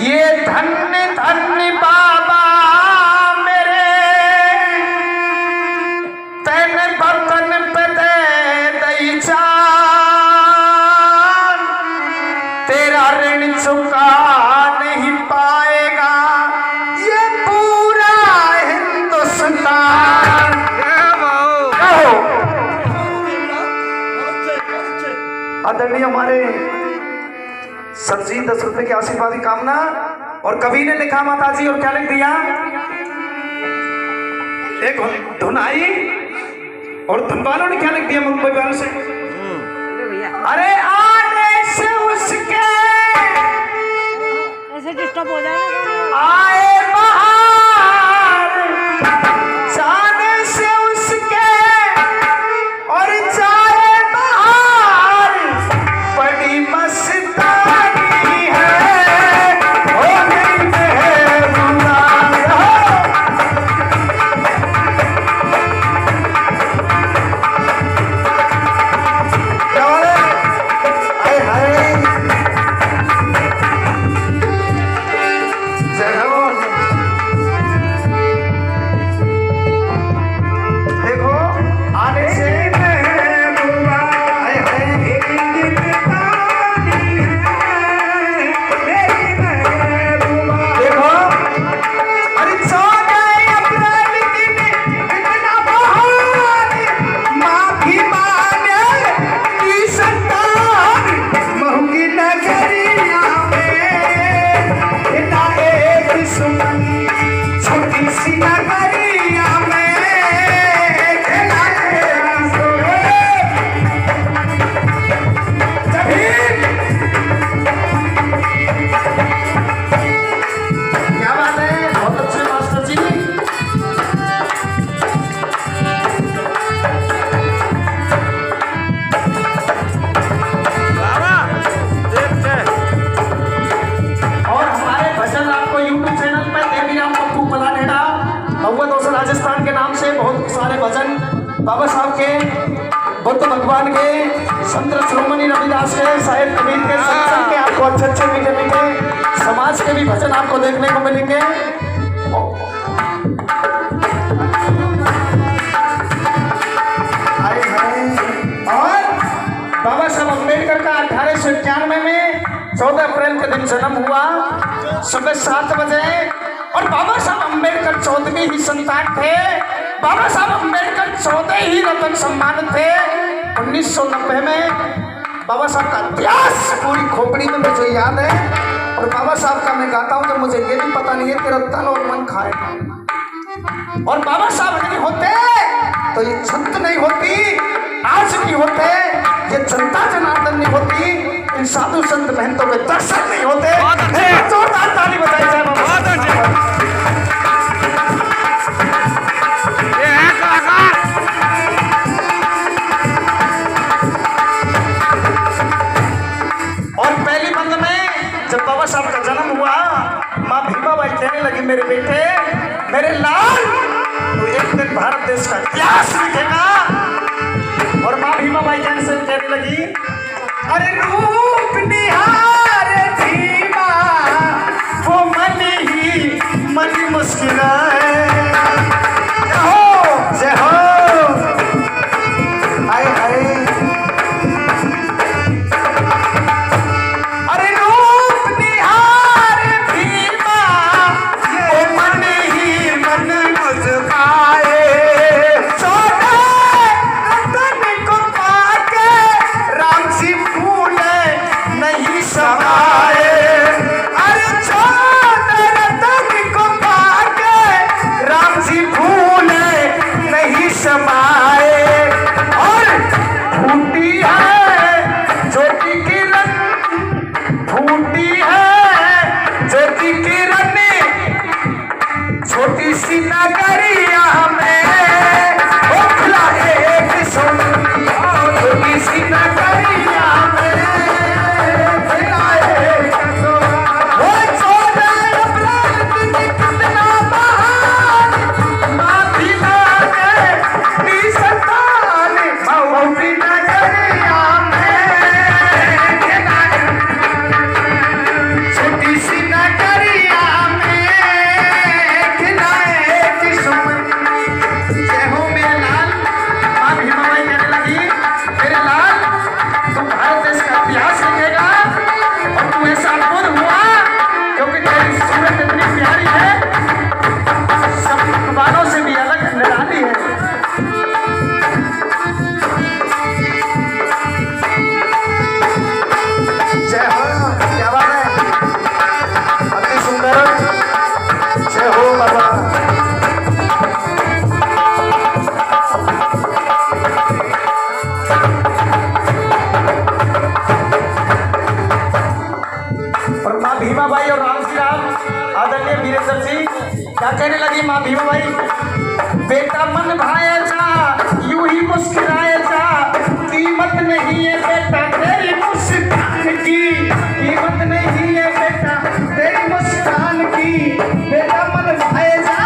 ये धन्य धन्य बाबा मेरे तन बतन पे दे दई जान, तेरा ऋण चुका नहीं पाएगा ये पूरा हिंदुस्तान। आदरणीय हमारे सर जी 10 रुपए की आशीर्वाद की कामना। और कवि ने लिखा माता जी, और क्या लिख दिया, एक धुन आई और धुन वालों ने क्या लिख दिया मुंबई वालों से, अरे आने से उसके ऐसे डिस्टर्ब हो जाएगा, आए बाहर, जाने से उसके और जाए बाहर, बड़ी मस्तानी है हो गई मेहरुआ। हाय हाय देखो आने से राजस्थान के नाम से बहुत सारे भजन बाबा साहब के, बुद्ध भगवान के, संत शिरोमणि रविदास के, साहिब कबीर के, सत्संग के आपको अच्छे अच्छे मीठे मीठे समाज के भी भजन आपको देखने को मिलेंगे। और बाबा साहब अम्बेडकर का 1891 में 14 अप्रैल के दिन जन्म हुआ, सुबह 7 बजे। और बाबा साहब अम्बेडकर 14वीं ही संतान थे। बाबा साहब अम्बेडकर 14 ही रत्न सम्मानित थे। 1990 में बाबा साहब का इतिहास पूरी खोपड़ी में मुझे याद है। और बाबा साहब का मैं गाता हूँ तो मुझे ये भी पता नहीं है तेरा तन और मन खाए। और बाबा साहब नहीं होते तो ये संत नहीं होती, आज नहीं होते ये जनता जनार्दन नहीं होती, इन साधु संत महंतों के दर्शन नहीं होते। जोरदार ताली बजाई जाए बाबा। और पहली बंद में जब बाबा साहब का जन्म हुआ, माँ भीमाबाई कहने लगी मेरे बेटे, मेरे लाल, तो एक दिन भारत देश का इतिहास लिखेगा। और माँ भीमाबाई कहने लगी, अरे रूप निहार भीमा वो मन ही मन मुस्कुराए, जय हो हाय हाय। अरे रूप निहार भीमा वो मन ही मन मुस्कुराए, सोने रतन को पाके राम जी फूले नहीं सा भीमा बाई और राम श्री राम आदरणीय वीरेंद्र जी क्या कहने लगी माँ भीमा बाई, बेटा मन भाए जा यूं ही मुस्कुराए जा, कीमत नहीं है बेटा तेरी मुस्कान की, कीमत नहीं है बेटा तेरी मुस्कान की, बेटा मन भाए जा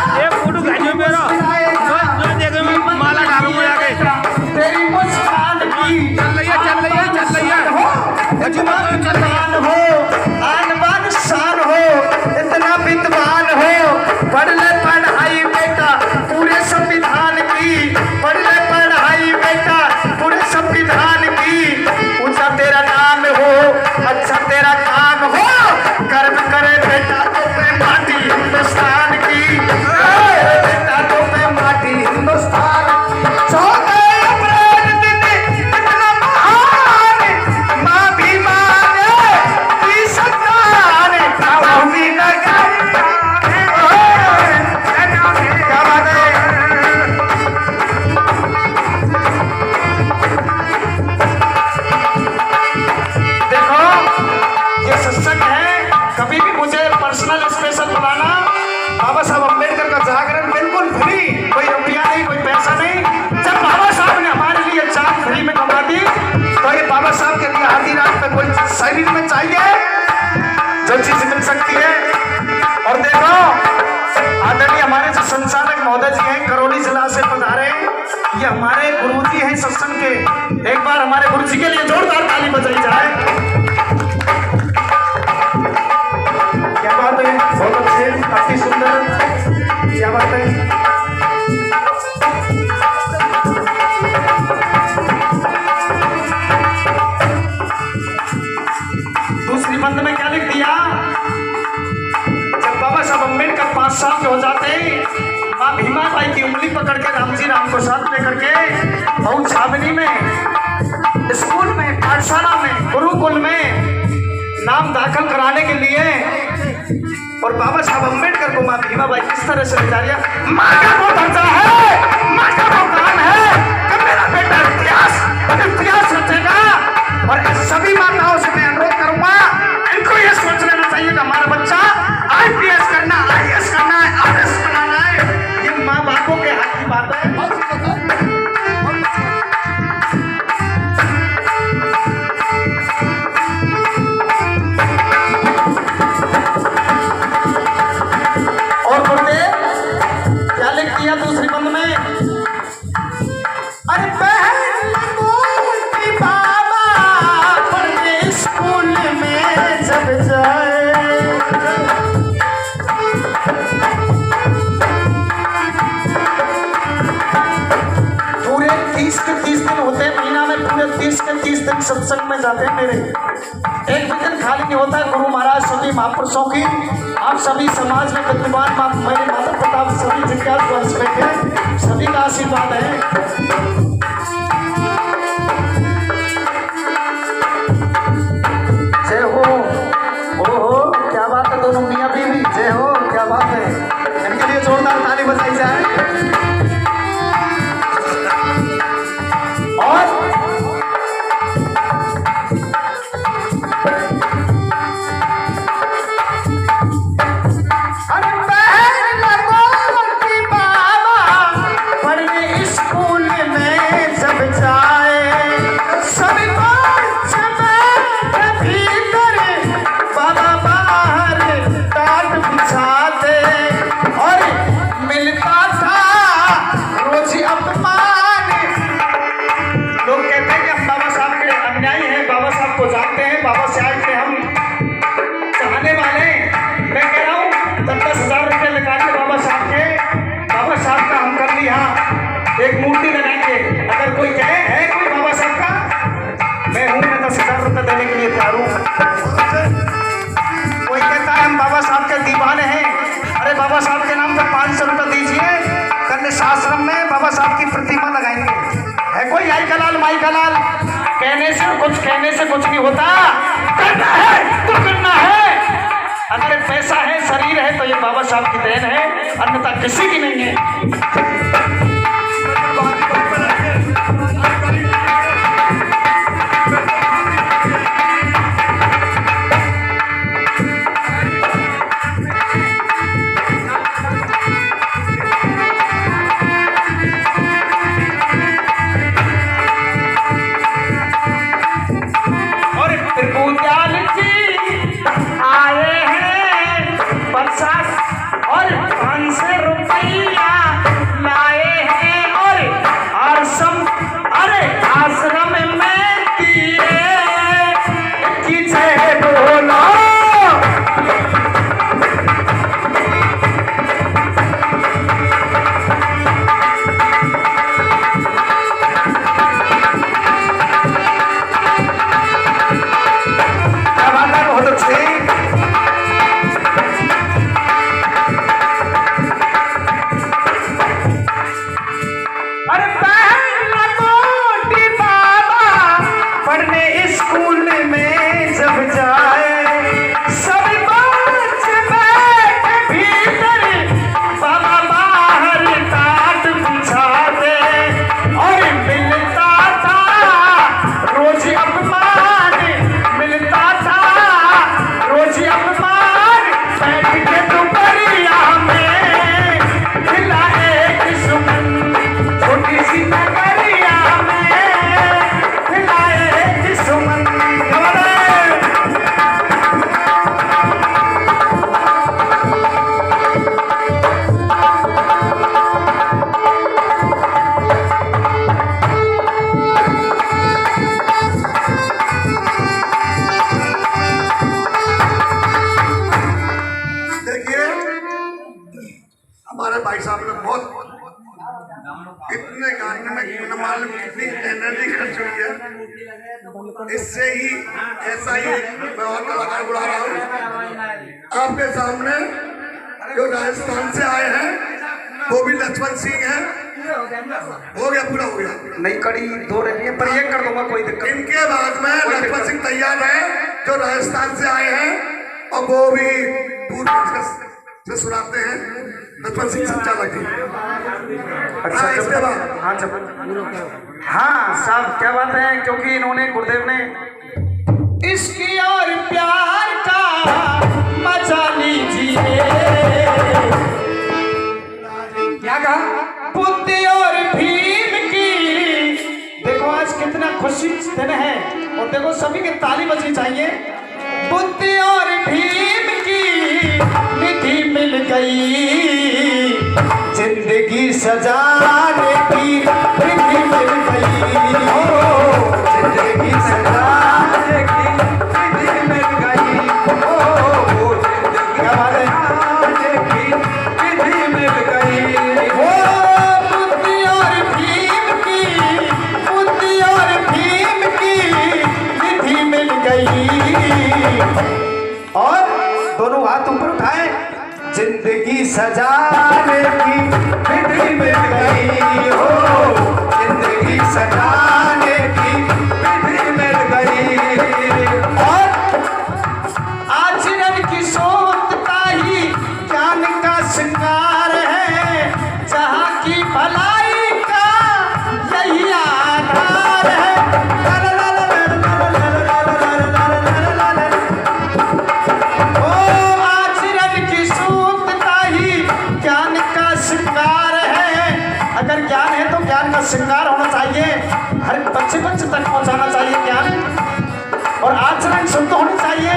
माला डालूंगा आगे तेरी मुस्कान की, चल रही हो आन बान शान हो, इतना विद्वान हो, पढ़ ले पढ़ाई बेटा पूरे संविधान की, पढ़ ले पढ़ाई बेटा पूरे संविधान की, ऊंचा तेरा नाम हो अच्छा तेरा काम हो, कर्म करे बेटा तो पे माटी हिंदुस्तान की, बेटा तो पे माटी हिंदुस्तान। कभी भी मुझे पर्सनल स्पेशल बुलाना, बाबा साहब अम्बेडकर का जागरण बिल्कुल फ्री, कोई रुपया नहीं कोई पैसा नहीं। जब बाबा साहब ने हमारे लिए जान फ्री में कमा दी तो ये बाबा साहब के लिए आधी रात में कोई शरीर में चाहिए जो चीज मिल सकती है। और देखो आदरणीय हमारे जो संचालक महोदय जी हैं करौली जिला से पधारे, ये हमारे गुरुजी हैं सत्संग के, एक बार हमारे गुरु जी के लिए जोरदार ताली बजाई जाए। बहुत अच्छे काफी सुंदर, क्या बात है। दूसरी बंद में क्या लिख दिया, जब बाबा साहब अम्बेडकर 5 साल के हो जाते माँ भीमा बाई की उंगली पकड़ के राम जी राम को साथ लेकर के बहुत छावनी में स्कूल में पाठशाला में गुरुकुल में नाम दाखिल कराने के लिए, और बाबा साहब अम्बेडकर को माँ भीमा बाई किस तरह से बेचारिया, माँ का वो दर्जा है, माँ का वो काम है कि मेरा बेटा इतिहास रचेगा। और सभी माताओं से मैं अनुरोध करूंगा, इनको ये सोच लेना चाहिए कि हमारा बच्चा IPS करना, IAS करना है, RS बनाना है, ये माँ बापों के हाथ की बात है। दूसरी बंद में अरे बाबा पढ़ने स्कूल में जब जाए, पूरे 30 के 30 दिन होते हैं महीना में, पूरे 30 के 30 दिन सत्संग में जाते हैं मेरे, एक भी दिन खाली नहीं होता है। गुरु महाराज सभी महापुरुषों की, आप सभी समाज में विद्वान मेरे माता पिता सभी जिज्ञासु वर्ष बैठे, सभी का आशीर्वाद है। जय हो, ओहो क्या बात है, दोनों मियां बीवी जय हो, क्या बात है, इनके लिए जोरदार ताली बजाई जाए। और बाबा साहब के हम चाहने वाले, मैं कह रहा हूँ 10,000 रुपये लगा के बाबा साहब का हम कर लिया, एक मूर्ति लगाएंगे। अगर कोई कहे है कोई बाबा साहब का, मैं हूँ, मैं 10,000 रुपये देने के लिए तैयार हूँ। कोई कहता है हम बाबा साहब के दीवाने हैं, अरे बाबा साहब के नाम पर 500 रुपये दीजिए, कन्या आश्रम में बाबा साहब की प्रतिमा लगाएंगे। है कोई आई का लाल माई का लाल, कहने से कुछ नहीं होता, करना है तो करना है। अगर पैसा है शरीर है तो ये बाबा साहब की देन है, अन्यथा किसी की नहीं है। इससे ही ऐसा ही मैं और कलाकार बुला रहा हूँ आपके सामने जो राजस्थान से आए हैं वो भी लक्ष्मण सिंह हैं। हो गया, पूरा हो गया। नहीं कड़ी दो रही है पर ये कर दूंगा, कोई दिक्कत नहीं। इनके बाद में लक्ष्मण सिंह तैयार है जो राजस्थान से आए हैं और वो भी पूर्व से सुनाते हैं। लक्ष्मण सिंह संचालक जी। अच्छा इसके बाद हाँ जब हाँ साहब क्या बात है, क्योंकि इन्होंने गुरुदेव ने इसकी और प्यार का मजा लीजिए। क्या कहा? बुद्धि और भीम की। देखो आज कितना खुशी दिन है और देखो सभी के ताली बजनी चाहिए। बुद्धि और भीम की निधि मिल गई, जिंदगी सजाने की विधि मिल गई। हो जिंदगी सजाने की विधि मिल गई। हो क्या बात है की विधि मिल गई। हो बुद्धि और भीम की, बुद्धि और भीम की विधि मिल गई। और दोनों हाथ ऊपर उठाए, जिंदगी सजाने की विधि मिल गई। हो जिंदगी सजाने की विधि मिल गई। और आचरण की सोचता ही ज्ञान का श्रृंगार है, जहाँ की भलाई का यही आधार है। अगर ज्ञान है तो ज्ञान का श्रृंगार होना चाहिए, हर बच्चे तक पहुंचाना चाहिए ज्ञान, और आचरण शुद्ध होनी चाहिए।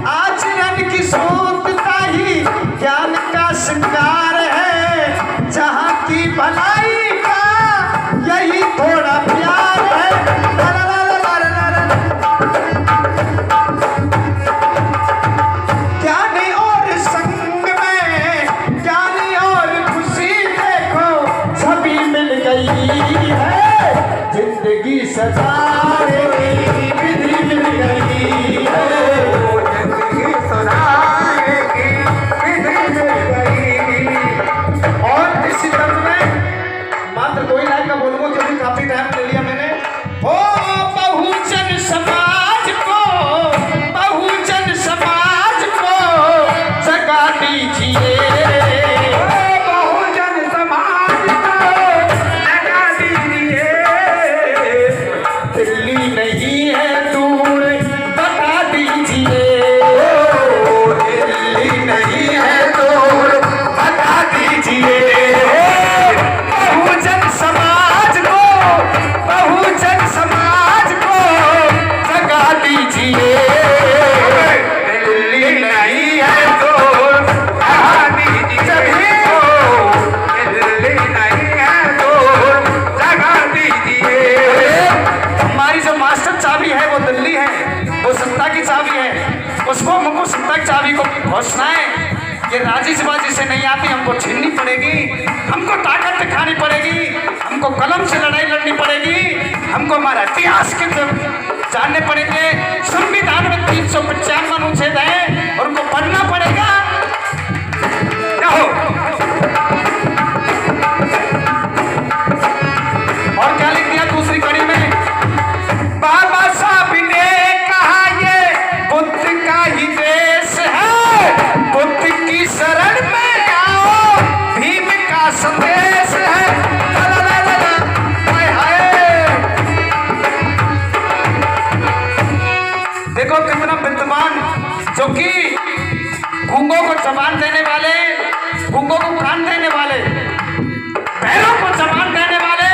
आचरण की शुद्धता ही ज्ञान का श्रृंगार है, जहाँ की भलाई का यही थोड़ा प्यार है। ज्ञानी और संग में, ज्ञानी और खुशी देखो सभी मिल गई है, जिंदगी सजाने की विधि मिल गई है। जिंदगी सजाने की विधि मिल गई। और इसी तरह में मात्र 2 लाइन का बोलूंगा क्योंकि काफी टाइम ले लिया मैंने। ओ बहुजन समाज को, बहुजन समाज को जगा दीजिए। बहुजन समाज को जगा दीजिए। दिल्ली नहीं है दूर बता दीजिए। दिल्ली नहीं है दूर बता दीजिए। बहुजन समाज को, बहुजन समाज को जगा दीजिए। दिल्ली नहीं है दूर बता दीजिए। दिल्ली नहीं है दूर जगा दीजिए। हमारी जो मास्टर चाबी है वो दिल्ली है, वो सत्ता की चाबी है, उसको हमको सत्ता की चाबी को घोषणा है। ये राजी बाजी से नहीं आती, हमको छीननी पड़ेगी, हमको ताकत दिखानी पड़ेगी, हमको कलम से लड़ाई लड़नी पड़ेगी, हमको हमारा इतिहास के जानने पड़ेंगे। संविधान में 355 अनुच्छेद है और उनको पढ़ना पड़ेगा। क्या हो और क्या लिख दिया दूसरी कड़ी में? बाबा साहब ने कहा ये बुद्ध का ही देश है, बुद्ध की शरण में आओ, भीम का संदेश है। हाय हाय। देखो कितना विद्वान, जो कि गूंगों को जबान देने वाले, गूंगों को कान देने वाले, पैरों को जबान देने वाले,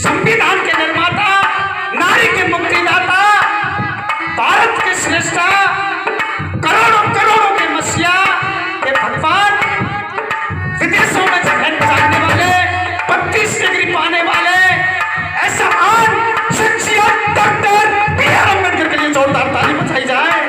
संविधान के निर्माता, नारी के मुक्तिदाता, भारत के श्रेष्ठा, करोड़ों करोड़ों के मसीहा के भगवान, विदेशों में जगह जाने वाले, 32 डिग्री पाने वाले, ऐसा महान शख्सियत डॉक्टर बी आर अम्बेडकर के लिए जोरदार ताली बजाई जाए।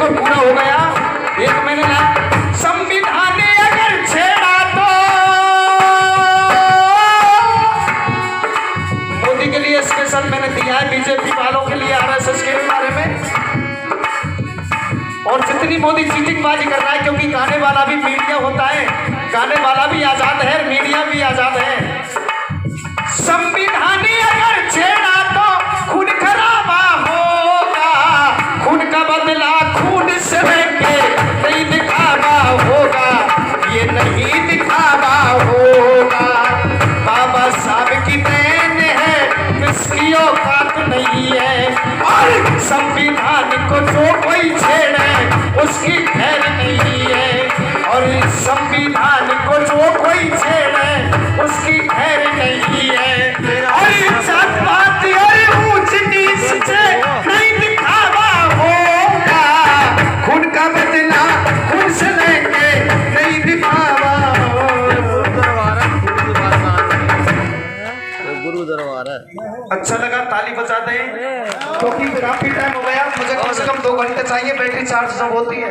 देखो पूरा हो गया। एक मैंने ना संविधान अगर छेड़ा तो मोदी के लिए स्पेशल मैंने दिया है, बीजेपी वालों के लिए, आरएसएस के बारे में। और जितनी मोदी चीटिंगबाजी कर रहा है, क्योंकि गाने वाला भी मीडिया होता है, गाने वाला भी आजाद है, मीडिया भी आजाद है। संविधान अगर छेड़ा तो खून खराबा होगा, खून का बदला खून से लेंगे, नहीं दिखावा होगा, ये नहीं दिखावा होगा। बाबा साहब की देन है, किसकी औकात नहीं है। और संविधान को जो कोई छेड़े उसकी खैर नहीं है, और संविधान को जो कोई छेड़े उसकी खैर नहीं है। और जात पात और ऊंच नीच से नहीं दिखावा होगा, खून का बदला खून से लेंगे, नहीं दिखावा गुरु दरबार है। अच्छा लगा, ताली बजा दें, क्योंकि काफी टाइम हो गया, मुझे कम से कम 2 घंटे चाहिए, बैटरी चार्ज जब होती है।